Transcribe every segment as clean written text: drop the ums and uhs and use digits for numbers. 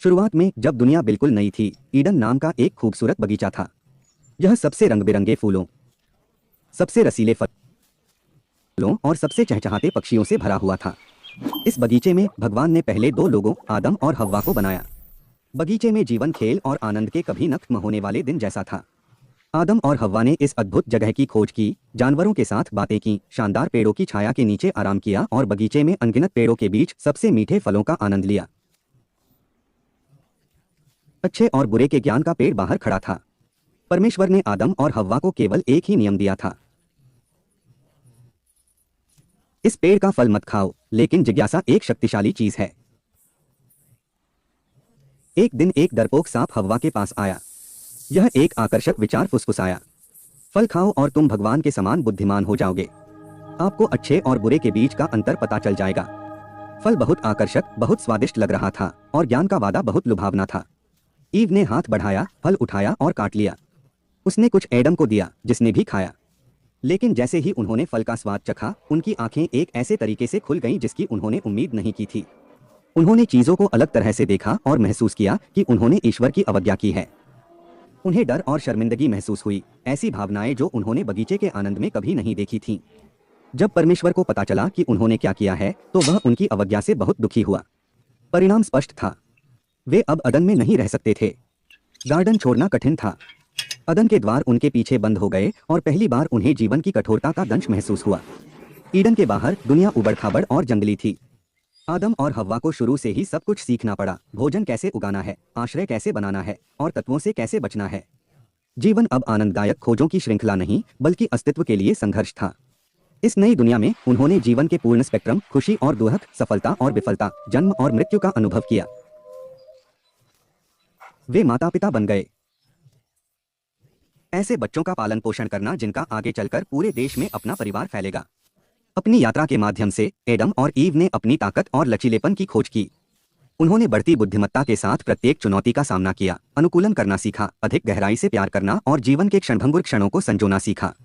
शुरुआत में जब दुनिया बिल्कुल नई थी, ईडन नाम का एक खूबसूरत बगीचा था। यह सबसे रंग बिरंगे फूलों, सबसे रसीले फलों और सबसे चहचहाते पक्षियों से भरा हुआ था। इस बगीचे में भगवान ने पहले दो लोगों आदम और हव्वा को बनाया। बगीचे में जीवन, खेल और आनंद के कभी न खत्म होने वाले दिन जैसा था। आदम और हव्वा ने इस अद्भुत जगह की खोज की, जानवरों के साथ बातें की, शानदार पेड़ों की छाया के नीचे आराम किया और बगीचे में अनगिनत पेड़ों के बीच सबसे मीठे फलों का आनंद लिया। अच्छे और बुरे के ज्ञान का पेड़ बाहर खड़ा था। परमेश्वर ने आदम और हव्वा को केवल एक ही नियम दिया था, इस पेड़ का फल मत खाओ। लेकिन जिज्ञासा एक शक्तिशाली चीज है। एक दिन एक डरपोक सांप हव्वा के पास आया। यह एक आकर्षक विचार फुसफुसाया, फल खाओ और तुम भगवान के समान बुद्धिमान हो जाओगे। आपको अच्छे और बुरे के बीच का अंतर पता चल जाएगा। फल बहुत आकर्षक, बहुत स्वादिष्ट लग रहा था और ज्ञान का वादा बहुत लुभावना था। ईव ने हाथ बढ़ाया, फल उठाया और काट लिया। उसने कुछ एडम को दिया, जिसने भी खाया। लेकिन जैसे ही उन्होंने फल का स्वाद चखा, उनकी आंखें एक ऐसे तरीके से खुल गईं जिसकी उन्होंने उम्मीद नहीं की थी। उन्होंने चीजों को अलग तरह से देखा और महसूस किया कि उन्होंने ईश्वर की अवज्ञा की है। उन्हें डर और शर्मिंदगी महसूस हुई, ऐसी भावनाएं जो उन्होंने बगीचे के आनंद में कभी नहीं देखी थीं। जब परमेश्वर को पता चला कि उन्होंने क्या किया है, तो वह उनकी अवज्ञा से बहुत दुखी हुआ। परिणाम स्पष्ट था, वे अब अदन में नहीं रह सकते थे। गार्डन छोड़ना कठिन था। अदन के द्वार उनके पीछे बंद हो गए और पहली बार उन्हें जीवन की कठोरता का दंश महसूस हुआ। ईडन के बाहर दुनिया उबड़-खाबड़ और जंगली थी। आदम और हव्वा को शुरू से ही सब कुछ सीखना पड़ा, भोजन कैसे उगाना है, आश्रय कैसे बनाना है और तत्वों से कैसे बचना है। जीवन अब आनंददायक खोजों की श्रृंखला नहीं, बल्कि अस्तित्व के लिए संघर्ष था। इस नई दुनिया में उन्होंने जीवन के पूर्ण स्पेक्ट्रम, खुशी और दुख, सफलता और विफलता, जन्म और मृत्यु का अनुभव किया। वे माता पिता बन गए, ऐसे बच्चों का पालन पोषण करना जिनका आगे चलकर पूरे देश में अपना परिवार फैलेगा। अपनी यात्रा के माध्यम से एडम और ईव ने अपनी ताकत और लचीलेपन की खोज की। उन्होंने बढ़ती बुद्धिमत्ता के साथ प्रत्येक चुनौती का सामना किया, अनुकूलन करना सीखा, अधिक गहराई से प्यार करना और जीवन के क्षणभंगुर क्षणों को संजोना सीखा।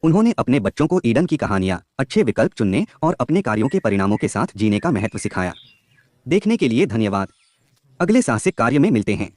उन्होंने अपने बच्चों को ईडन की कहानियां, अच्छे विकल्प चुनने और अपने कार्यों के परिणामों के साथ जीने का महत्व सिखाया। देखने के लिए धन्यवाद। अगले साहसिक कार्य में मिलते हैं।